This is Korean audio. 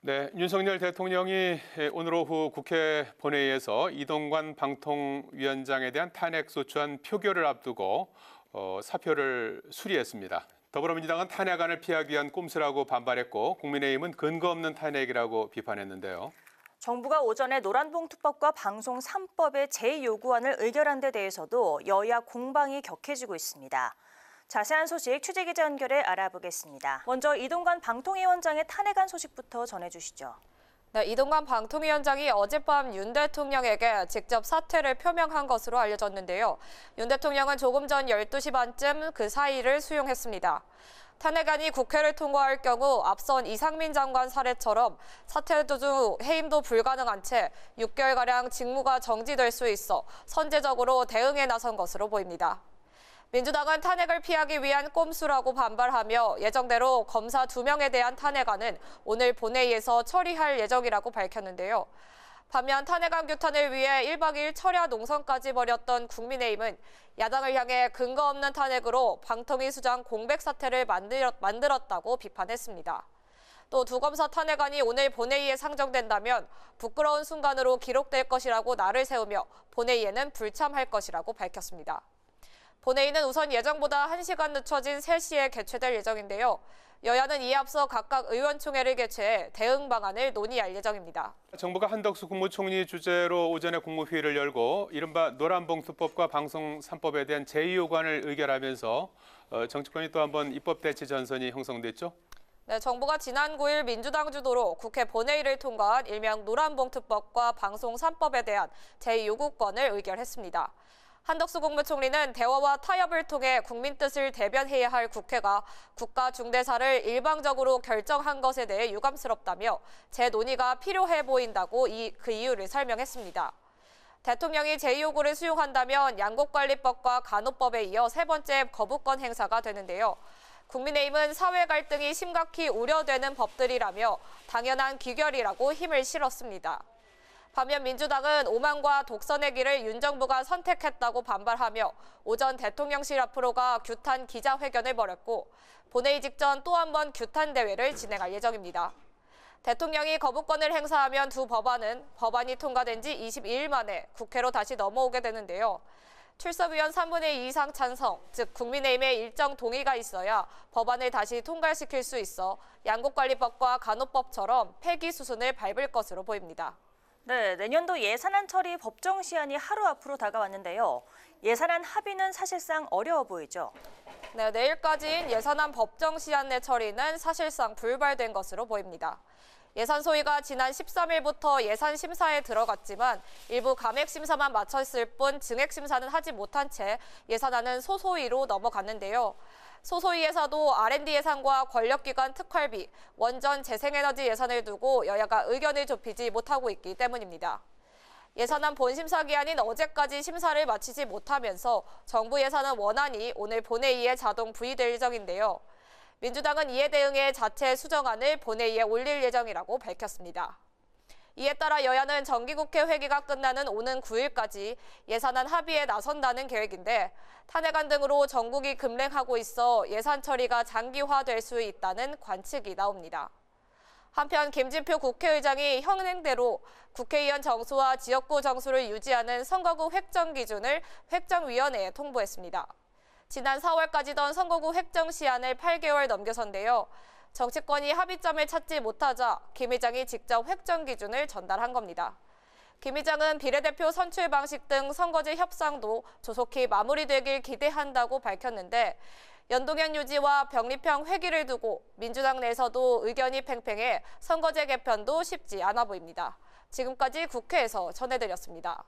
네, 윤석열 대통령이 오늘 오후 국회 본회의에서 이동관 방통위원장에 대한 탄핵소추안 표결을 앞두고 사표를 수리했습니다. 더불어민주당은 탄핵안을 피하기 위한 꼼수라고 반발했고 국민의힘은 근거 없는 탄핵이라고 비판했는데요. 정부가 오전에 노란봉투법과 방송 3법의 제2요구안을 의결한 데 대해서도 여야 공방이 격해지고 있습니다. 자세한 소식 취재기자 연결해 알아보겠습니다. 먼저 이동관 방통위원장의 탄핵안 소식부터 전해주시죠. 네, 이동관 방통위원장이 어젯밤 윤 대통령에게 직접 사퇴를 표명한 것으로 알려졌는데요. 윤 대통령은 조금 전 12시 반쯤 그 사의를 수용했습니다. 탄핵안이 국회를 통과할 경우 앞선 이상민 장관 사례처럼 사퇴 도중 해임도 불가능한 채 6개월가량 직무가 정지될 수 있어 선제적으로 대응에 나선 것으로 보입니다. 민주당은 탄핵을 피하기 위한 꼼수라고 반발하며 예정대로 검사 2명에 대한 탄핵안은 오늘 본회의에서 처리할 예정이라고 밝혔는데요. 반면 탄핵안 규탄을 위해 1박 2일 철야 농성까지 벌였던 국민의힘은 야당을 향해 근거 없는 탄핵으로 방통위 수장 공백 사태를 만들었다고 비판했습니다. 또 두 검사 탄핵안이 오늘 본회의에 상정된다면 부끄러운 순간으로 기록될 것이라고 날을 세우며 본회의에는 불참할 것이라고 밝혔습니다. 본회의는 우선 예정보다 1시간 늦춰진 3시에 개최될 예정인데요. 여야는 이에 앞서 각각 의원총회를 개최해 대응 방안을 논의할 예정입니다. 정부가 한덕수 국무총리 주재로 오전에 국무회의를 열고 이른바 노란봉투법과 방송 3법에 대한 제2요구안을 의결하면서 정치권이 또 한번 입법대치 전선이 형성됐죠? 네, 정부가 지난 9일 민주당 주도로 국회 본회의를 통과한 일명 노란봉투법과 방송 3법에 대한 제2요구권을 의결했습니다. 한덕수 국무총리는 대화와 타협을 통해 국민 뜻을 대변해야 할 국회가 국가 중대사를 일방적으로 결정한 것에 대해 유감스럽다며 재논의가 필요해 보인다고 그 이유를 설명했습니다. 대통령이 제2요구를 수용한다면 양곡관리법과 간호법에 이어 세 번째 거부권 행사가 되는데요. 국민의힘은 사회 갈등이 심각히 우려되는 법들이라며 당연한 기결이라고 힘을 실었습니다. 반면 민주당은 오만과 독선의 길을 윤 정부가 선택했다고 반발하며 오전 대통령실 앞으로가 규탄 기자회견을 벌였고 본회의 직전 또 한 번 규탄 대회를 진행할 예정입니다. 대통령이 거부권을 행사하면 두 법안이 통과된 지 22일 만에 국회로 다시 넘어오게 되는데요. 출석의원 3분의 2 이상 찬성, 즉 국민의힘의 일정 동의가 있어야 법안을 다시 통과시킬 수 있어 양곡관리법과 간호법처럼 폐기 수순을 밟을 것으로 보입니다. 네, 내년도 예산안 처리 법정 시한이 하루 앞으로 다가왔는데요. 예산안 합의는 사실상 어려워 보이죠. 네, 내일까지인 예산안 법정 시한 내 처리는 사실상 불발된 것으로 보입니다. 예산 소위가 지난 13일부터 예산 심사에 들어갔지만 일부 감액 심사만 마쳤을 뿐 증액 심사는 하지 못한 채 예산안은 소소위로 넘어갔는데요. 소소위에서도 R&D 예산과 권력기관 특활비, 원전 재생에너지 예산을 두고 여야가 의견을 좁히지 못하고 있기 때문입니다. 예산안 본심사 기한인 어제까지 심사를 마치지 못하면서 정부 예산은 원안이 오늘 본회의에 자동 부의될 예정인데요. 민주당은 이에 대응해 자체 수정안을 본회의에 올릴 예정이라고 밝혔습니다. 이에 따라 여야는 정기국회 회기가 끝나는 오는 9일까지 예산안 합의에 나선다는 계획인데 탄핵안 등으로 전국이 급냉하고 있어 예산 처리가 장기화될 수 있다는 관측이 나옵니다. 한편 김진표 국회의장이 현행대로 국회의원 정수와 지역구 정수를 유지하는 선거구 획정 기준을 획정위원회에 통보했습니다. 지난 4월까지던 선거구 획정 시한을 8개월 넘겨선데요. 정치권이 합의점을 찾지 못하자 김 의장이 직접 획정 기준을 전달한 겁니다. 김 의장은 비례대표 선출 방식 등 선거제 협상도 조속히 마무리되길 기대한다고 밝혔는데 연동형 유지와 병립형 회기를 두고 민주당 내에서도 의견이 팽팽해 선거제 개편도 쉽지 않아 보입니다. 지금까지 국회에서 전해드렸습니다.